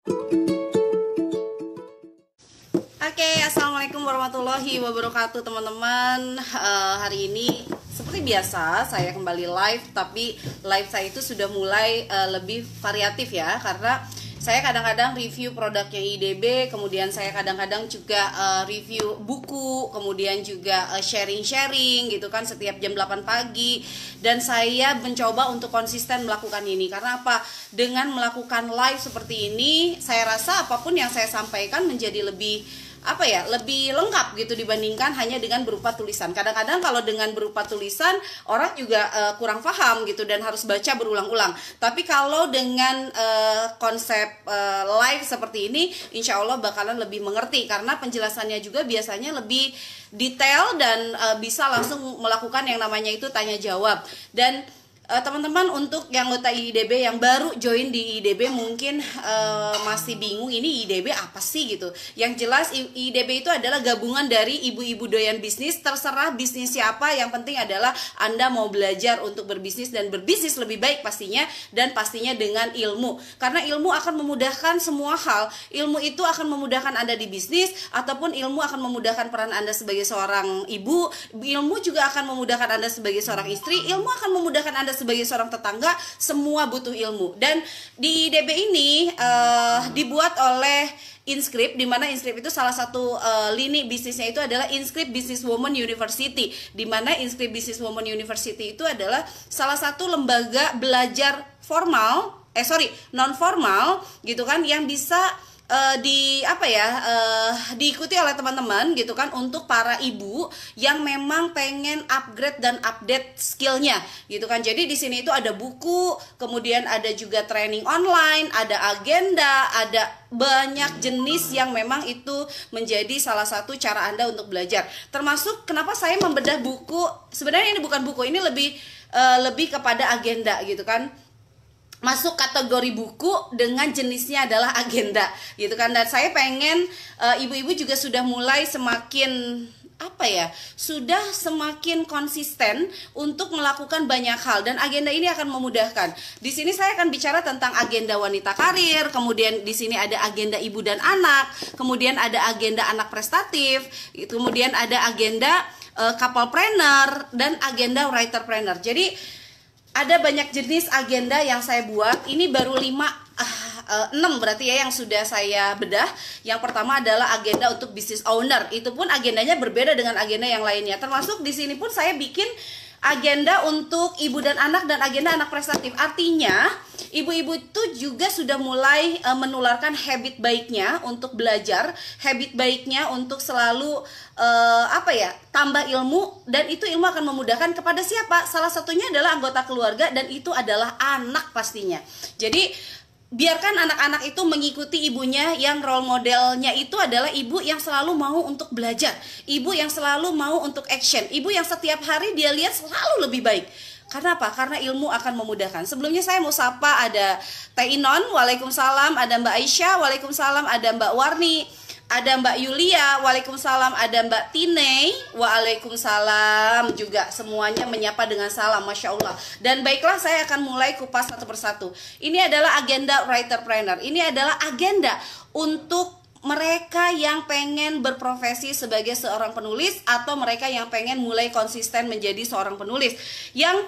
Oke, assalamualaikum warahmatullahi wabarakatuh teman-teman. Hari ini seperti biasa saya kembali live, tapi live saya itu sudah mulai lebih variatif ya, karena saya kadang-kadang review produknya IDB, kemudian saya kadang-kadang juga review buku, kemudian juga sharing-sharing gitu kan setiap jam 8 pagi. Dan saya mencoba untuk konsisten melakukan ini. Karena apa? Dengan melakukan live seperti ini, saya rasa apapun yang saya sampaikan menjadi lebih lebih lengkap gitu dibandingkan hanya dengan berupa tulisan. Kadang-kadang kalau dengan berupa tulisan orang juga kurang paham gitu dan harus baca berulang-ulang. Tapi kalau dengan konsep live seperti ini, insya Allah bakalan lebih mengerti karena penjelasannya juga biasanya lebih detail dan bisa langsung melakukan yang namanya itu tanya jawab. Dan teman-teman untuk yang anggota IDB yang baru join di IDB mungkin masih bingung ini IDB apa sih gitu. Yang jelas IDB itu adalah gabungan dari ibu-ibu doyan bisnis, terserah bisnis siapa, yang penting adalah Anda mau belajar untuk berbisnis dan berbisnis lebih baik pastinya, dan pastinya dengan ilmu. Karena ilmu akan memudahkan semua hal. Ilmu itu akan memudahkan Anda di bisnis, ataupun ilmu akan memudahkan peran Anda sebagai seorang ibu. Ilmu juga akan memudahkan Anda sebagai seorang istri. Ilmu akan memudahkan Anda sebagai seorang tetangga. Semua butuh ilmu. Dan di IDB ini dibuat oleh Inscript, di mana Inscript itu salah satu lini bisnisnya itu adalah Inscript Businesswoman University, di mana Inscript Businesswoman University itu adalah salah satu lembaga belajar non formal gitu kan, yang bisa diikuti oleh teman-teman gitu kan, untuk para ibu yang memang pengen upgrade dan update skillnya gitu kan. Jadi di sini itu ada buku, kemudian ada juga training online, ada agenda, ada banyak jenis yang memang itu menjadi salah satu cara Anda untuk belajar. Termasuk kenapa saya membedah buku, sebenarnya ini bukan buku, ini lebih kepada agenda gitu kan. Masuk kategori buku dengan jenisnya adalah agenda gitu kan. Dan saya pengen ibu-ibu juga sudah mulai semakin sudah semakin konsisten untuk melakukan banyak hal, dan agenda ini akan memudahkan. Di sini saya akan bicara tentang agenda wanita karir, kemudian di sini ada agenda ibu dan anak, kemudian ada agenda anak prestatif, kemudian ada agenda couplepreneur, dan agenda writerpreneur. Jadi ada banyak jenis agenda yang saya buat. Ini baru 6 berarti ya yang sudah saya bedah. Yang pertama adalah agenda untuk business owner. Itu pun agendanya berbeda dengan agenda yang lainnya. Termasuk di sini pun saya bikin agenda untuk ibu dan agenda anak prestatif. Artinya ibu-ibu itu juga sudah mulai menularkan habit baiknya untuk belajar, habit baiknya untuk selalu tambah ilmu, dan itu ilmu akan memudahkan kepada siapa? Salah satunya adalah anggota keluarga, dan itu adalah anak pastinya. Jadi biarkan anak-anak itu mengikuti ibunya, yang role modelnya itu adalah ibu yang selalu mau untuk belajar, ibu yang selalu mau untuk action, ibu yang setiap hari dia lihat selalu lebih baik. Karena apa? Karena ilmu akan memudahkan. Sebelumnya saya mau sapa, ada Teh Inon, waalaikumsalam, ada Mbak Aisyah, waalaikumsalam, ada Mbak Warni, ada Mbak Yulia, waalaikumsalam, ada Mbak Tine, waalaikumsalam juga. Semuanya menyapa dengan salam, Masya Allah. Dan baiklah, saya akan mulai kupas satu persatu. Ini adalah agenda writerpreneur. Ini adalah agenda untuk mereka yang pengen berprofesi sebagai seorang penulis, atau mereka yang pengen mulai konsisten menjadi seorang penulis. Yang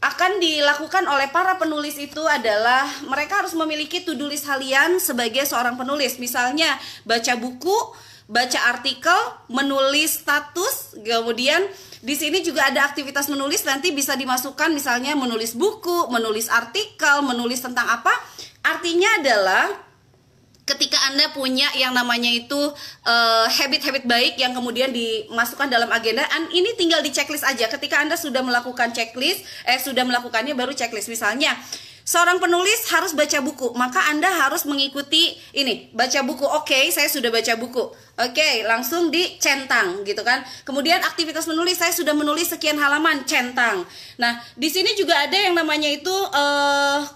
akan dilakukan oleh para penulis itu adalah mereka harus memiliki to-do list harian sebagai seorang penulis. Misalnya baca buku, baca artikel, menulis status, kemudian di sini juga ada aktivitas menulis, nanti bisa dimasukkan misalnya menulis buku, menulis artikel, menulis tentang apa. Artinya adalah ketika Anda punya yang namanya itu habit-habit baik yang kemudian dimasukkan dalam agenda, ini tinggal di checklist aja. Ketika Anda sudah melakukan checklist, sudah melakukannya baru checklist. Misalnya seorang penulis harus baca buku, maka Anda harus mengikuti ini, baca buku. Oke, saya sudah baca buku. Oke, langsung dicentang gitu kan. Kemudian aktivitas menulis, saya sudah menulis sekian halaman, centang. Nah, di sini juga ada yang namanya itu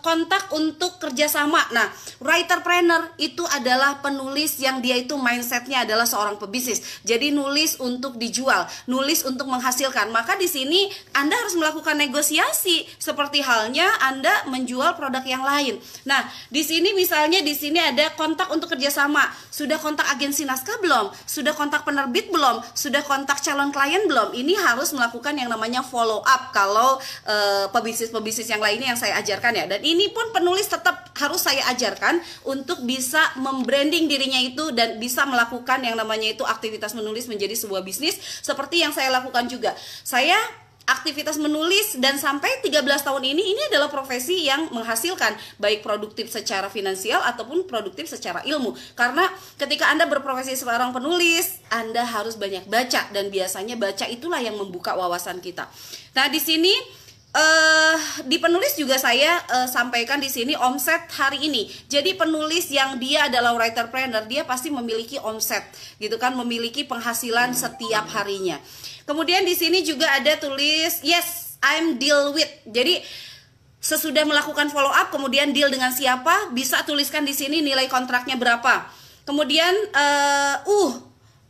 kontak untuk kerjasama. Nah, writerpreneur itu adalah penulis yang dia itu mindsetnya adalah seorang pebisnis. Jadi nulis untuk dijual, nulis untuk menghasilkan. Maka di sini Anda harus melakukan negosiasi. Seperti halnya Anda menjual menjual produk yang lain. Nah, di sini misalnya di sini ada kontak untuk kerjasama. Sudah kontak agensi naskah belum? Sudah kontak penerbit belum? Sudah kontak calon klien belum? Ini harus melakukan yang namanya follow up kalau pebisnis-pebisnis yang lainnya yang saya ajarkan ya. Dan ini pun penulis tetap harus saya ajarkan untuk bisa membranding dirinya itu dan bisa melakukan yang namanya itu aktivitas menulis menjadi sebuah bisnis seperti yang saya lakukan juga. Saya aktivitas menulis dan sampai 13 tahun ini adalah profesi yang menghasilkan, baik produktif secara finansial ataupun produktif secara ilmu. Karena ketika Anda berprofesi seorang penulis, Anda harus banyak baca, dan biasanya baca itulah yang membuka wawasan kita. Nah, di sini di penulis juga saya sampaikan di sini omset hari ini. Jadi penulis yang dia adalah writerpreneur, dia pasti memiliki omset, gitu kan, memiliki penghasilan setiap harinya. Kemudian di sini juga ada tulis yes, I'm deal with. Jadi sesudah melakukan follow up, kemudian deal dengan siapa, bisa tuliskan di sini nilai kontraknya berapa. Kemudian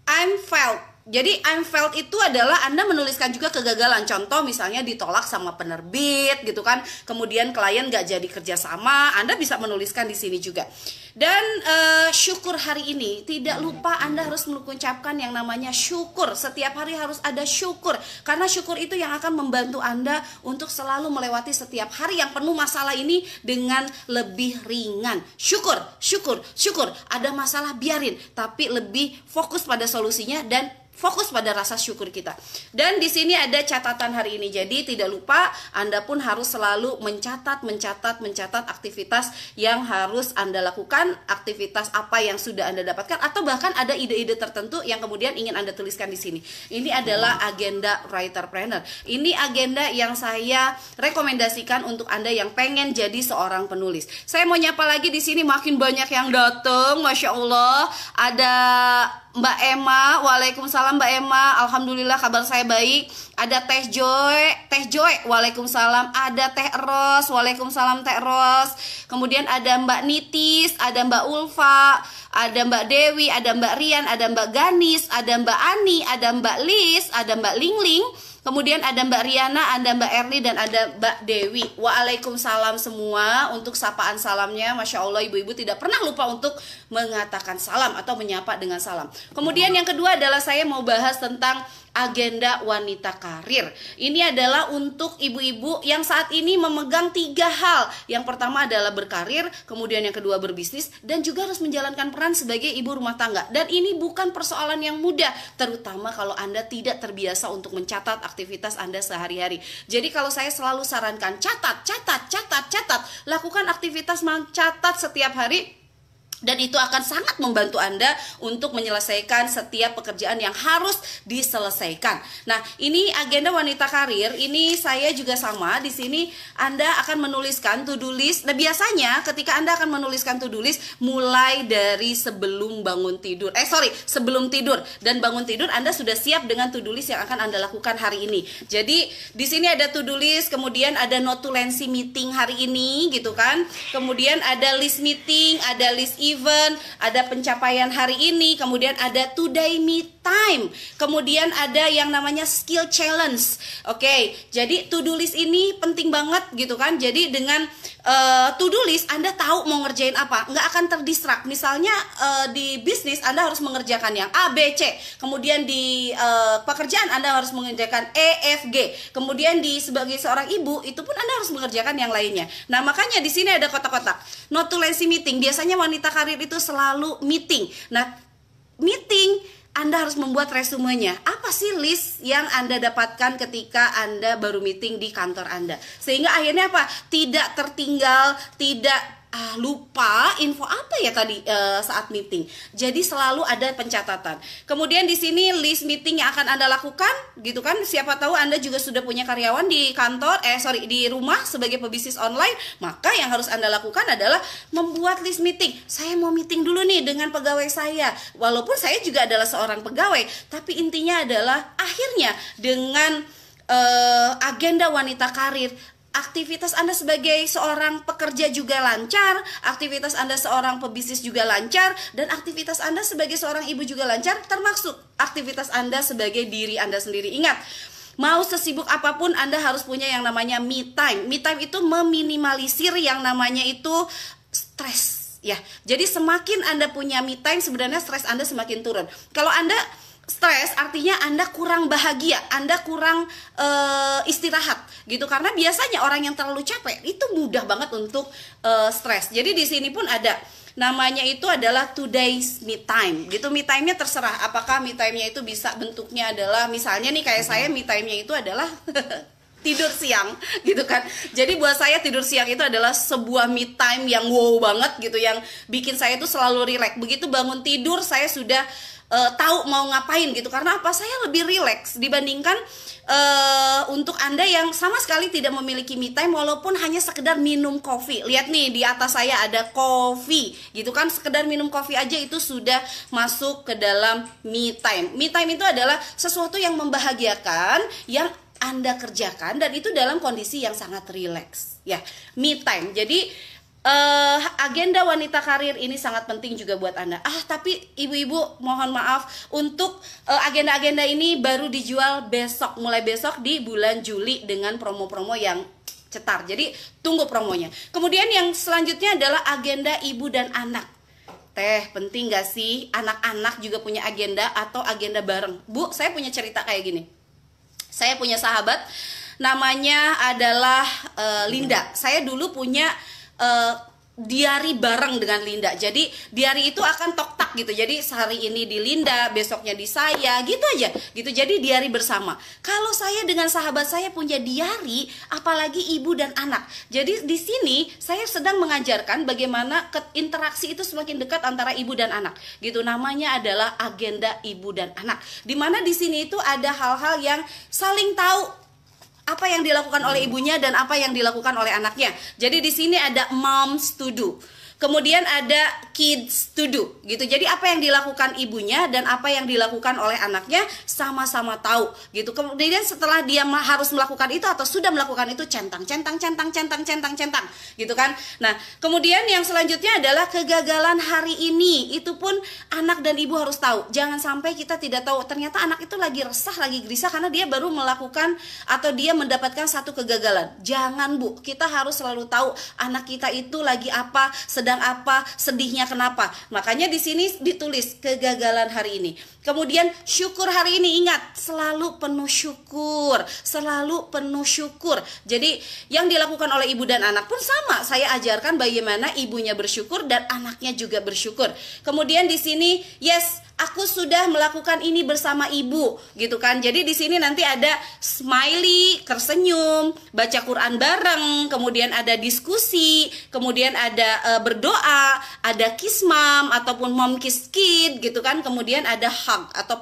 I'm failed. Jadi I'm failed itu adalah Anda menuliskan juga kegagalan. Contoh misalnya ditolak sama penerbit gitu kan. Kemudian klien gak jadi kerjasama, Anda bisa menuliskan di sini juga. Dan syukur hari ini, tidak lupa Anda harus mengucapkan yang namanya syukur. Setiap hari harus ada syukur. Karena syukur itu yang akan membantu Anda untuk selalu melewati setiap hari yang penuh masalah ini dengan lebih ringan. Syukur, syukur, syukur. Ada masalah biarin, tapi lebih fokus pada solusinya dan fokus pada rasa syukur kita. Dan di sini ada catatan hari ini. Jadi tidak lupa Anda pun harus selalu mencatat aktivitas yang harus Anda lakukan, aktivitas apa yang sudah Anda dapatkan, atau bahkan ada ide-ide tertentu yang kemudian ingin Anda tuliskan di sini. Ini adalah agenda writerpreneur. Ini agenda yang saya rekomendasikan untuk Anda yang pengen jadi seorang penulis. Saya mau nyapa lagi di sini, makin banyak yang datang, Masya Allah. Ada Mbak Emma, waalaikumsalam Mbak Emma, alhamdulillah kabar saya baik. Ada Teh Joy, waalaikumsalam. Ada Teh Ros, waalaikumsalam Teh Ros. Kemudian ada Mbak Nitis, ada Mbak Ulfa, ada Mbak Dewi, ada Mbak Rian, ada Mbak Ganis, ada Mbak Ani, ada Mbak Lis, ada Mbak Lingling. Kemudian ada Mbak Riana, ada Mbak Erli, dan ada Mbak Dewi. Waalaikumsalam semua untuk sapaan salamnya. Masya Allah, ibu-ibu tidak pernah lupa untuk mengatakan salam atau menyapa dengan salam. Kemudian yang kedua adalah saya mau bahas tentang agenda wanita karir. Ini adalah untuk ibu-ibu yang saat ini memegang 3 hal. Yang pertama adalah berkarir, kemudian yang kedua berbisnis, dan juga harus menjalankan peran sebagai ibu rumah tangga. Dan ini bukan persoalan yang mudah, terutama kalau Anda tidak terbiasa untuk mencatat aktivitas Anda sehari-hari. Jadi kalau saya selalu sarankan catat. Lakukan aktivitas mencatat setiap hari. Dan itu akan sangat membantu Anda untuk menyelesaikan setiap pekerjaan yang harus diselesaikan. Nah, ini agenda wanita karir. Ini saya juga sama. Di sini Anda akan menuliskan to-do list. Nah, biasanya ketika Anda akan menuliskan to-do list mulai dari sebelum bangun tidur. Sebelum tidur dan bangun tidur Anda sudah siap dengan to-do list yang akan Anda lakukan hari ini. Jadi, di sini ada to-do list, kemudian ada notulensi meeting hari ini gitu kan. Kemudian ada list meeting, ada list event, ada pencapaian hari ini, kemudian ada today me time, kemudian ada yang namanya skill challenge. Oke, jadi to do list ini penting banget gitu kan. Jadi dengan to do list Anda tahu mau ngerjain apa, nggak akan terdistract. Misalnya di bisnis Anda harus mengerjakan yang A, B, C, kemudian di pekerjaan Anda harus mengerjakan E, F, G, kemudian sebagai seorang ibu itu pun Anda harus mengerjakan yang lainnya. Nah, makanya di sini ada kotak-kotak notulensi meeting. Biasanya wanita karir itu selalu meeting. Nah, meeting Anda harus membuat resumenya. Apa sih list yang Anda dapatkan ketika Anda baru meeting di kantor Anda? Sehingga akhirnya apa? Tidak tertinggal, tidak lupa info apa ya tadi saat meeting. Jadi selalu ada pencatatan. Kemudian di sini list meeting yang akan Anda lakukan gitu kan. Siapa tahu Anda juga sudah punya karyawan di kantor, di rumah sebagai pebisnis online. Maka yang harus Anda lakukan adalah membuat list meeting. Saya mau meeting dulu nih dengan pegawai saya. Walaupun saya juga adalah seorang pegawai, tapi intinya adalah akhirnya dengan agenda wanita karir, aktivitas Anda sebagai seorang pekerja juga lancar, aktivitas Anda seorang pebisnis juga lancar, dan aktivitas Anda sebagai seorang ibu juga lancar, termasuk aktivitas Anda sebagai diri Anda sendiri. Ingat, Mau sesibuk apapun Anda harus punya yang namanya me time. Me time itu meminimalisir yang namanya itu stres ya. Jadi semakin Anda punya me time, sebenarnya stres Anda semakin turun. Kalau Anda stres artinya Anda kurang bahagia, Anda kurang istirahat gitu. Karena biasanya orang yang terlalu capek itu mudah banget untuk stres. Jadi di sini pun ada namanya itu adalah today's me time gitu. Me time-nya terserah apakah me time-nya itu bisa bentuknya adalah misalnya nih kayak saya, me time-nya itu adalah tidur siang gitu kan. Jadi buat saya tidur siang itu adalah sebuah me time yang wow banget gitu, yang bikin saya itu selalu rileks. Begitu bangun tidur saya sudah tahu mau ngapain gitu. Karena apa? Saya lebih rileks dibandingkan untuk Anda yang sama sekali tidak memiliki me time walaupun hanya sekedar minum kopi. Lihat nih di atas saya ada kopi gitu kan. Sekedar minum kopi aja itu sudah masuk ke dalam me time. Me time itu adalah sesuatu yang membahagiakan yang Anda kerjakan dan itu dalam kondisi yang sangat rileks ya. Me time. Jadi agenda wanita karir ini sangat penting juga buat Anda. Tapi ibu-ibu mohon maaf untuk agenda-agenda ini baru dijual besok, mulai besok di bulan Juli dengan promo-promo yang cetar. Jadi tunggu promonya. Kemudian yang selanjutnya adalah agenda ibu dan anak. Teh, penting gak sih anak-anak juga punya agenda atau agenda bareng? Bu, saya punya cerita kayak gini. Saya punya sahabat namanya adalah Linda. Saya dulu punya diary bareng dengan Linda. Jadi diary itu akan tok-tak gitu. Jadi sehari ini di Linda, besoknya di saya, gitu aja. Gitu. Jadi diary bersama. Kalau saya dengan sahabat saya punya diary, apalagi ibu dan anak. Jadi di sini saya sedang mengajarkan bagaimana interaksi itu semakin dekat antara ibu dan anak. Gitu. Namanya adalah agenda ibu dan anak. Dimana di sini itu ada hal-hal yang saling tahu apa yang dilakukan oleh ibunya dan apa yang dilakukan oleh anaknya. Jadi di sini ada moms to do. Kemudian ada kids to do gitu. Jadi apa yang dilakukan ibunya dan apa yang dilakukan oleh anaknya sama-sama tahu gitu. Kemudian setelah dia harus melakukan itu atau sudah melakukan itu centang gitu kan. Nah, kemudian yang selanjutnya adalah kegagalan hari ini. Itu pun anak dan ibu harus tahu. Jangan sampai kita tidak tahu ternyata anak itu lagi resah, lagi gelisah karena dia baru melakukan atau dia mendapatkan satu kegagalan. Jangan, Bu. Kita harus selalu tahu anak kita itu lagi apa, sedang apa, sedihnya kenapa. Makanya di sini ditulis kegagalan hari ini. Kemudian syukur hari ini, ingat selalu penuh syukur, selalu penuh syukur. Jadi yang dilakukan oleh ibu dan anak pun sama. Saya ajarkan bagaimana ibunya bersyukur dan anaknya juga bersyukur. Kemudian di sini yes, aku sudah melakukan ini bersama ibu, gitu kan. Jadi di sini nanti ada smiley, tersenyum, baca Quran bareng, kemudian ada diskusi, kemudian ada berdoa, ada kiss mom ataupun mom kiss kid, gitu kan. Kemudian ada hug atau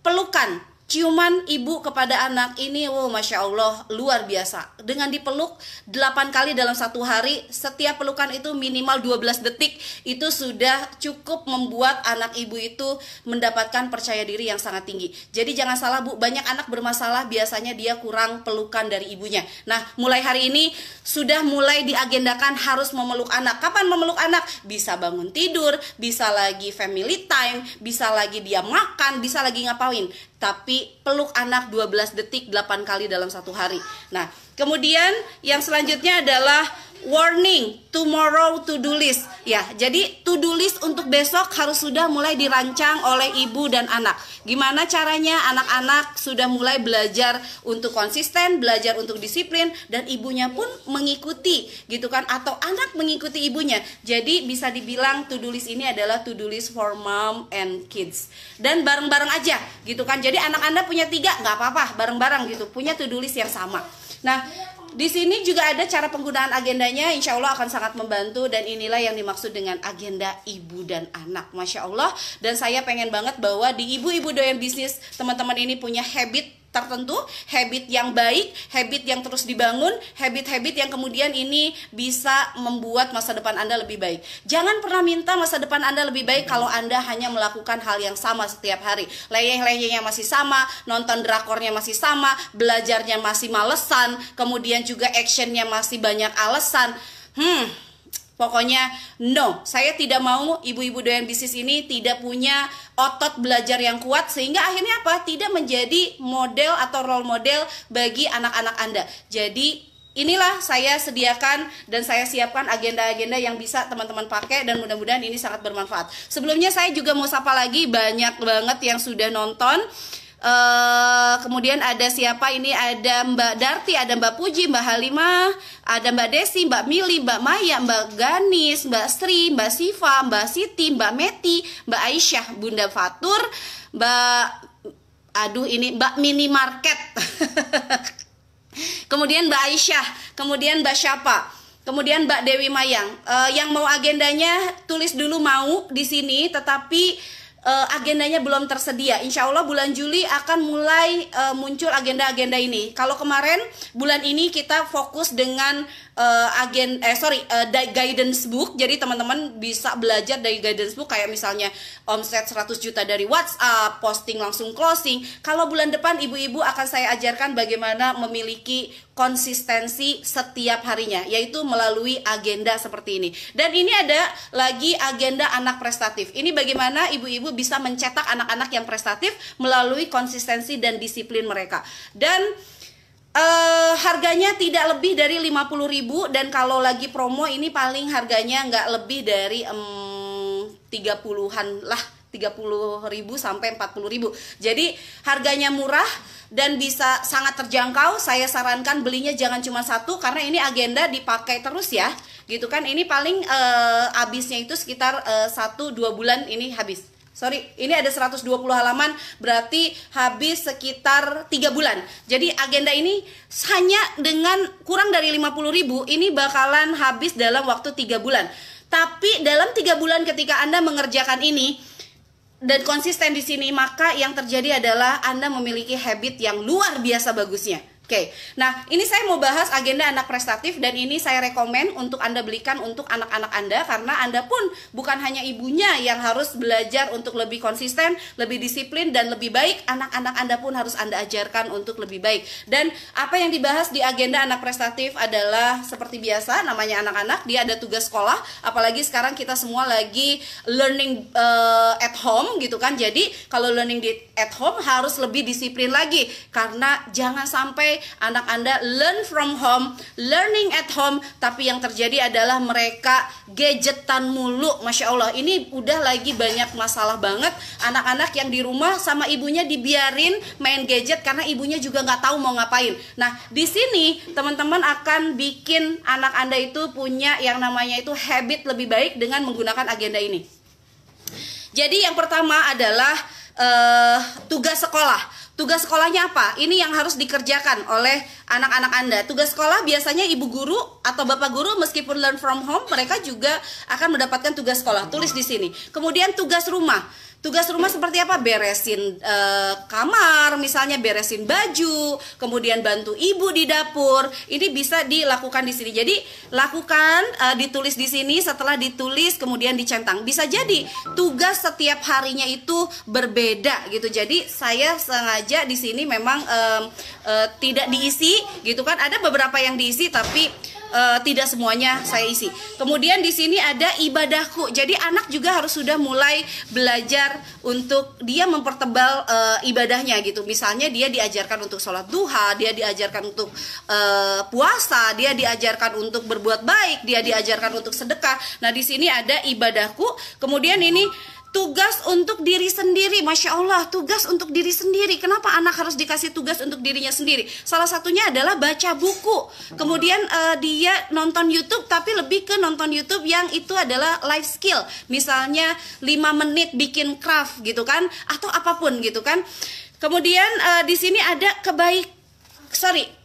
pelukan. Ciuman ibu kepada anak ini, wow, Masya Allah, luar biasa. Dengan dipeluk 8 kali dalam satu hari, setiap pelukan itu minimal 12 detik, itu sudah cukup membuat anak ibu itu mendapatkan percaya diri yang sangat tinggi. Jadi jangan salah, Bu, banyak anak bermasalah biasanya dia kurang pelukan dari ibunya. Nah, mulai hari ini sudah mulai diagendakan harus memeluk anak. Kapan memeluk anak? Bisa bangun tidur, bisa lagi family time, bisa lagi dia makan, bisa lagi ngapain. Tapi peluk anak 12 detik 8 kali dalam satu hari. Nah, kemudian yang selanjutnya adalah warning, tomorrow to do list. Ya, jadi to do list untuk besok harus sudah mulai dirancang oleh ibu dan anak. Gimana caranya anak-anak sudah mulai belajar untuk konsisten, belajar untuk disiplin, dan ibunya pun mengikuti gitu kan, atau anak mengikuti ibunya. Jadi bisa dibilang to do list ini adalah to do list for mom and kids. Dan bareng-bareng aja gitu kan. Jadi anak Anda punya 3, nggak apa-apa, bareng-bareng gitu, punya to do list yang sama. Nah, di sini juga ada cara penggunaan agendanya, insya Allah akan sangat membantu. Dan inilah yang dimaksud dengan agenda ibu dan anak, Masya Allah. Dan saya pengen banget bahwa di ibu-ibu doyan bisnis, teman-teman ini punya habit tertentu, habit yang baik, habit yang terus dibangun, habit-habit yang kemudian ini bisa membuat masa depan Anda lebih baik. Jangan pernah minta masa depan Anda lebih baik kalau Anda hanya melakukan hal yang sama setiap hari. Leyeh-leyehnya masih sama, nonton drakornya masih sama, belajarnya masih malesan, kemudian juga actionnya masih banyak alasan. Pokoknya no, saya tidak mau ibu-ibu doyan bisnis ini tidak punya otot belajar yang kuat, sehingga akhirnya apa? Tidak menjadi model atau role model bagi anak-anak Anda. Jadi inilah saya sediakan dan saya siapkan agenda-agenda yang bisa teman-teman pakai, dan mudah-mudahan ini sangat bermanfaat. Sebelumnya saya juga mau sapa lagi, banyak banget yang sudah nonton. Kemudian ada siapa ini, ada Mbak Darti, ada Mbak Puji, Mbak Halimah, ada Mbak Desi, Mbak Mili, Mbak Maya, Mbak Ganis, Mbak Sri, Mbak Siva, Mbak Siti, Mbak Meti, Mbak Aisyah, Bunda Fatur, Mbak Minimarket. Kemudian Mbak Aisyah, kemudian Mbak Syapa, kemudian Mbak Dewi Mayang. Yang mau agendanya tulis dulu mau di sini, tetapi agendanya belum tersedia. Insya Allah bulan Juli akan mulai muncul agenda-agenda ini. Kalau kemarin bulan ini kita fokus dengan guidance book. Jadi teman-teman bisa belajar dari guidance book, kayak misalnya omset 100 juta dari WhatsApp, posting langsung closing. Kalau bulan depan ibu-ibu akan saya ajarkan bagaimana memiliki konsistensi setiap harinya, yaitu melalui agenda seperti ini. Dan ini ada lagi agenda anak prestatif. Ini bagaimana ibu-ibu bisa mencetak anak-anak yang prestatif melalui konsistensi dan disiplin mereka. Dan harganya tidak lebih dari 50.000, dan kalau lagi promo ini paling harganya nggak lebih dari 30-an lah, 30.000 sampai 40.000. Jadi harganya murah dan bisa sangat terjangkau. Saya sarankan belinya jangan cuma satu, karena ini agenda dipakai terus ya, gitu kan. Ini paling habisnya itu sekitar 1-2 bulan ini habis. Sorry, ini ada 120 halaman, berarti habis sekitar 3 bulan. Jadi agenda ini hanya dengan kurang dari 50.000, ini bakalan habis dalam waktu 3 bulan. Tapi dalam 3 bulan ketika Anda mengerjakan ini dan konsisten di sini, maka yang terjadi adalah Anda memiliki habit yang luar biasa bagusnya. Oke, nah ini saya mau bahas agenda anak prestatif, dan ini saya rekomen untuk Anda belikan untuk anak-anak Anda, karena Anda pun bukan hanya ibunya yang harus belajar untuk lebih konsisten, lebih disiplin, dan lebih baik. Anak-anak Anda pun harus Anda ajarkan untuk lebih baik. Dan apa yang dibahas di agenda anak prestatif adalah seperti biasa, namanya anak-anak, dia ada tugas sekolah, apalagi sekarang kita semua lagi learning at home gitu kan. Jadi kalau learning at home harus lebih disiplin lagi, karena jangan sampai anak Anda learn from home, learning at home, tapi yang terjadi adalah mereka gadgetan mulu. Masya Allah, ini udah lagi banyak masalah banget. Anak-anak yang di rumah sama ibunya dibiarin main gadget karena ibunya juga nggak tahu mau ngapain. Nah, di sini teman-teman akan bikin anak Anda itu punya yang namanya itu habit lebih baik dengan menggunakan agenda ini. Jadi yang pertama adalah tugas sekolah. Tugas sekolahnya apa? Ini yang harus dikerjakan oleh anak-anak Anda. Tugas sekolah biasanya ibu guru atau bapak guru meskipun learn from home, mereka juga akan mendapatkan tugas sekolah. Tulis di sini. Kemudian tugas rumah. Tugas rumah seperti apa? Beresin kamar, misalnya beresin baju, kemudian bantu ibu di dapur. Ini bisa dilakukan di sini. Jadi lakukan, ditulis di sini, setelah ditulis kemudian dicentang. Bisa jadi tugas setiap harinya itu berbeda gitu. Jadi saya sengaja di sini memang tidak diisi gitu kan. Ada beberapa yang diisi tapi tidak semuanya saya isi. Kemudian di sini ada ibadahku. Jadi anak juga harus sudah mulai belajar untuk dia mempertebal ibadahnya gitu. Misalnya dia diajarkan untuk sholat duha, dia diajarkan untuk puasa, dia diajarkan untuk berbuat baik, dia diajarkan untuk sedekah. Nah di sini ada ibadahku. Kemudian ini tugas untuk diri sendiri. Masya Allah, tugas untuk diri sendiri. Kenapa anak harus dikasih tugas untuk dirinya sendiri? Salah satunya adalah baca buku. Kemudian dia nonton YouTube, tapi lebih ke nonton YouTube yang itu adalah life skill. Misalnya 5 menit bikin craft gitu kan, atau apapun gitu kan. Kemudian di sini ada kebaikanku.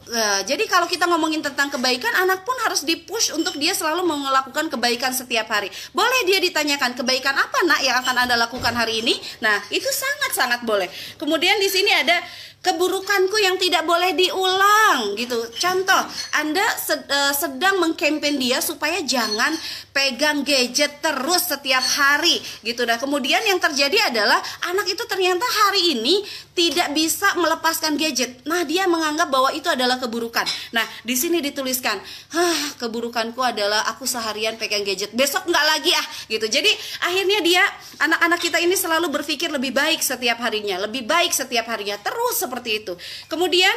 Nah, jadi kalau kita ngomongin tentang kebaikan, anak pun harus dipush untuk dia selalu melakukan kebaikan setiap hari. Boleh dia ditanyakan, kebaikan apa nak yang akan Anda lakukan hari ini? Nah, itu sangat-sangat boleh. Kemudian di sini ada keburukanku yang tidak boleh diulang gitu. Contoh, Anda sedang mengkampen dia supaya jangan pegang gadget terus setiap hari gitu. Nah, kemudian yang terjadi adalah anak itu ternyata hari ini tidak bisa melepaskan gadget. Nah, dia menganggap bahwa itu adalah adalah keburukan. Nah, di sini dituliskan, keburukanku adalah aku seharian pegang gadget, besok nggak lagi gitu. Jadi akhirnya dia, anak-anak kita ini selalu berpikir lebih baik setiap harinya, lebih baik setiap harinya, terus seperti itu. Kemudian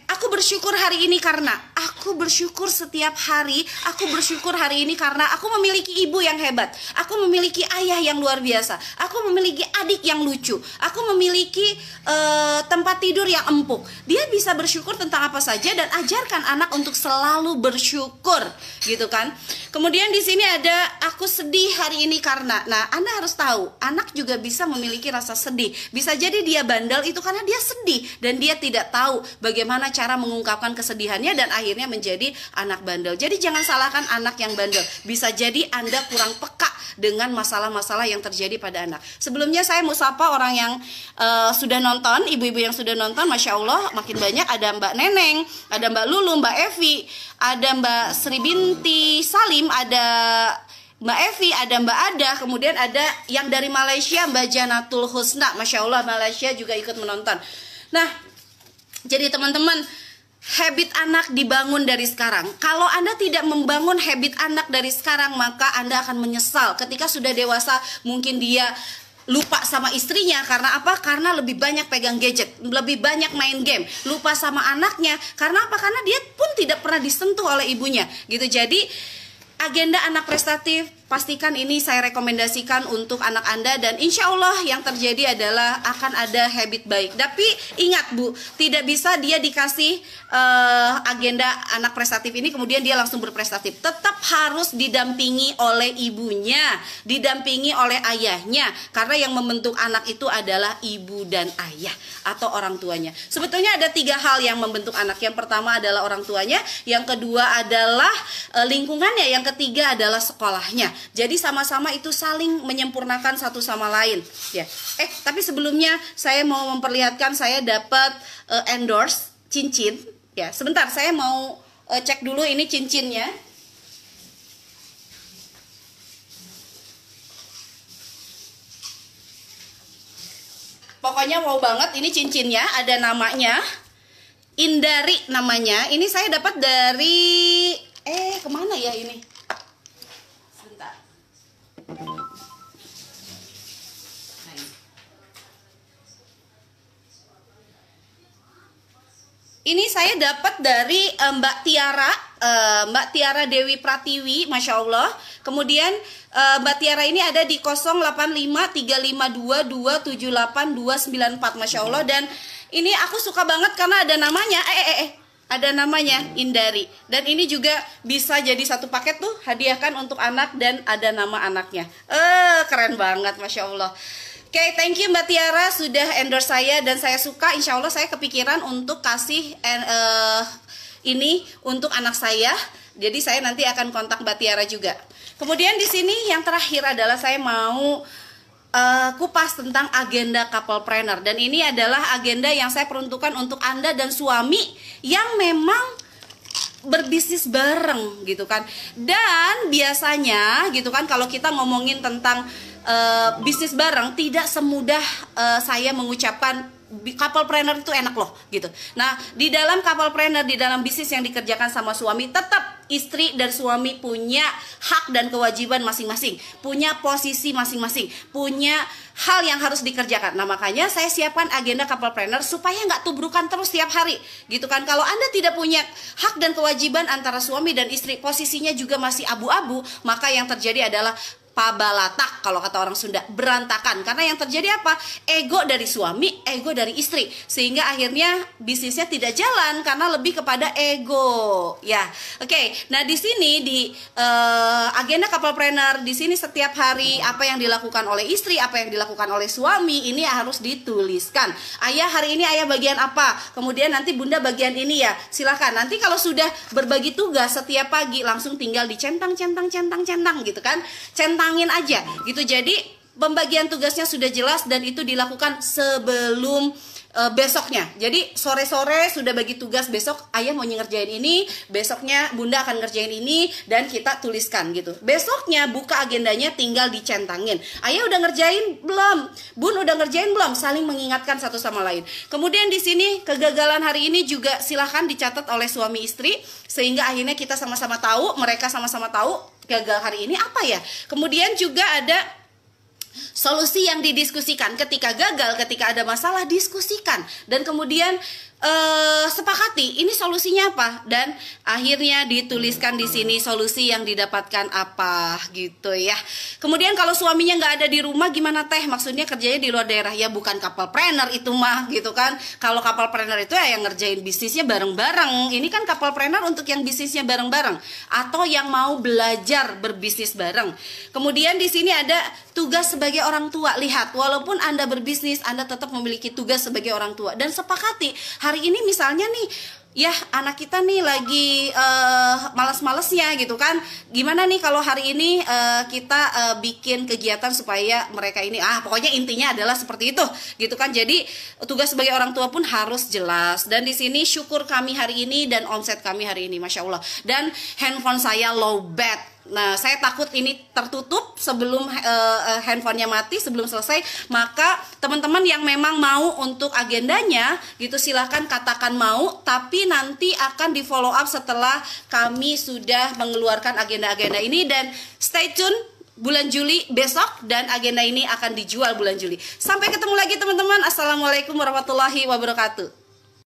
aku bersyukur hari ini karena aku bersyukur setiap hari, aku bersyukur hari ini karena aku memiliki ibu yang hebat, aku memiliki ayah yang luar biasa, aku memiliki adik yang lucu, aku memiliki tempat tidur yang empuk. Dia bisa bersyukur tentang apa saja dan ajarkan anak untuk selalu bersyukur, gitu kan. Kemudian di sini ada aku sedih hari ini karena, nah Anda harus tahu, anak juga bisa memiliki rasa sedih. Bisa jadi dia bandel itu karena dia sedih dan dia tidak tahu bagaimana cara mengungkapkan kesedihannya dan akhirnya menjadi anak bandel. Jadi jangan salahkan anak yang bandel. Bisa jadi Anda kurang peka dengan masalah-masalah yang terjadi pada anak. Sebelumnya saya mau sapa orang yang sudah nonton, ibu-ibu yang sudah nonton, Masya Allah makin banyak. Ada Mbak Neneng, ada Mbak Lulu, Mbak Evi, ada Mbak Sri Binti Salim, ada Mbak Evi, ada Mbak Ada, kemudian ada yang dari Malaysia, Mbak Janatul Husna. Masya Allah, Malaysia juga ikut menonton. Nah, jadi teman-teman, habit anak dibangun dari sekarang. Kalau Anda tidak membangun habit anak dari sekarang, maka Anda akan menyesal. Ketika sudah dewasa, mungkin dia lupa sama istrinya. Karena apa? Karena lebih banyak pegang gadget, lebih banyak main game. Lupa sama anaknya. Karena apa? Karena dia pun tidak pernah disentuh oleh ibunya. Gitu. Jadi agenda anak prestatif, pastikan ini saya rekomendasikan untuk anak Anda. Dan insya Allah yang terjadi adalah akan ada habit baik. Tapi ingat Bu, tidak bisa dia dikasih agenda anak prestatif ini kemudian dia langsung berprestatif. Tetap harus didampingi oleh ibunya, didampingi oleh ayahnya. Karena yang membentuk anak itu adalah ibu dan ayah atau orang tuanya. Sebetulnya ada 3 hal yang membentuk anak. Yang pertama adalah orang tuanya, yang kedua adalah lingkungannya, yang ketiga adalah sekolahnya. Jadi sama-sama itu saling menyempurnakan satu sama lain ya. Tapi sebelumnya saya mau memperlihatkan saya dapat endorse cincin ya. Sebentar, saya mau cek dulu ini cincinnya. Pokoknya wow banget, ini cincinnya, ada namanya Indari namanya. Ini saya dapat dari kemana ya ini? Sebentar. Ini saya dapat dari Mbak Tiara Dewi Pratiwi, Masya Allah. Kemudian Mbak Tiara ini ada di 085352278294, Masya Allah. Dan ini aku suka banget karena ada namanya, ada namanya Indari. Dan ini juga bisa jadi satu paket tuh, hadiahkan untuk anak dan ada nama anaknya. Keren banget, Masya Allah. Oke, thank you Mbak Tiara sudah endorse saya dan saya suka. Insya Allah saya kepikiran untuk kasih ini untuk anak saya. Jadi saya nanti akan kontak Mbak Tiara juga. Kemudian di sini yang terakhir adalah saya mau kupas tentang agenda couple planner. Dan ini adalah agenda yang saya peruntukkan untuk Anda dan suami yang memang berbisnis bareng gitu kan. Dan biasanya gitu kan, kalau kita ngomongin tentang bisnis bareng, tidak semudah saya mengucapkan couple planner itu enak loh gitu. Nah, di dalam couple planner, di dalam bisnis yang dikerjakan sama suami, tetap istri dan suami punya hak dan kewajiban masing-masing, punya posisi masing-masing, punya hal yang harus dikerjakan. Nah, makanya saya siapkan agenda couple planner supaya nggak tubrukan terus tiap hari gitu kan. Kalau Anda tidak punya hak dan kewajiban antara suami dan istri, posisinya juga masih abu-abu, maka yang terjadi adalah pabalatak kalau kata orang Sunda, berantakan. Karena yang terjadi apa? Ego dari suami, ego dari istri, sehingga akhirnya bisnisnya tidak jalan karena lebih kepada ego ya. Oke, nah di sini di agenda couple planner, di sini setiap hari apa yang dilakukan oleh istri, apa yang dilakukan oleh suami, ini harus dituliskan. Ayah hari ini ayah bagian apa, kemudian nanti bunda bagian ini ya. Silakan nanti kalau sudah berbagi tugas setiap pagi langsung tinggal dicentang gitu kan, centangin aja gitu. Jadi pembagian tugasnya sudah jelas dan itu dilakukan sebelum besoknya. Jadi sore-sore sudah bagi tugas, besok ayah mau ngerjain ini, besoknya bunda akan ngerjain ini, dan kita tuliskan gitu. Besoknya buka agendanya, tinggal dicentangin. Ayah udah ngerjain belum? Bun udah ngerjain belum? Saling mengingatkan satu sama lain. Kemudian di sini kegagalan hari ini juga silahkan dicatat oleh suami istri, sehingga akhirnya kita sama-sama tahu, mereka sama-sama tahu gagal hari ini apa ya. Kemudian juga ada solusi yang didiskusikan. Ketika gagal, ketika ada masalah, diskusikan dan kemudian sepakati ini solusinya apa, dan akhirnya dituliskan di sini solusi yang didapatkan apa gitu ya. Kemudian kalau suaminya nggak ada di rumah gimana teh? Maksudnya kerjanya di luar daerah, ya bukan couple planner itu mah gitu kan. Kalau couple planner itu ya yang ngerjain bisnisnya bareng-bareng. Ini kan couple planner untuk yang bisnisnya bareng-bareng atau yang mau belajar berbisnis bareng. Kemudian di sini ada tugas sebagai orang tua. Lihat, walaupun Anda berbisnis, Anda tetap memiliki tugas sebagai orang tua, dan sepakati hari ini misalnya nih, ya anak kita nih lagi malas-malesnya gitu kan, gimana nih kalau hari ini kita bikin kegiatan supaya mereka ini, pokoknya intinya adalah seperti itu gitu kan. Jadi tugas sebagai orang tua pun harus jelas. Dan di sini syukur kami hari ini dan omset kami hari ini, Masya Allah. Dan handphone saya low bat. Nah, saya takut ini tertutup sebelum handphonenya mati, sebelum selesai. Maka teman-teman yang memang mau untuk agendanya gitu, silahkan katakan mau, tapi nanti akan di follow up setelah kami sudah mengeluarkan agenda-agenda ini. Dan stay tune bulan Juli besok, dan agenda ini akan dijual bulan Juli. Sampai ketemu lagi teman-teman. Assalamualaikum warahmatullahi wabarakatuh.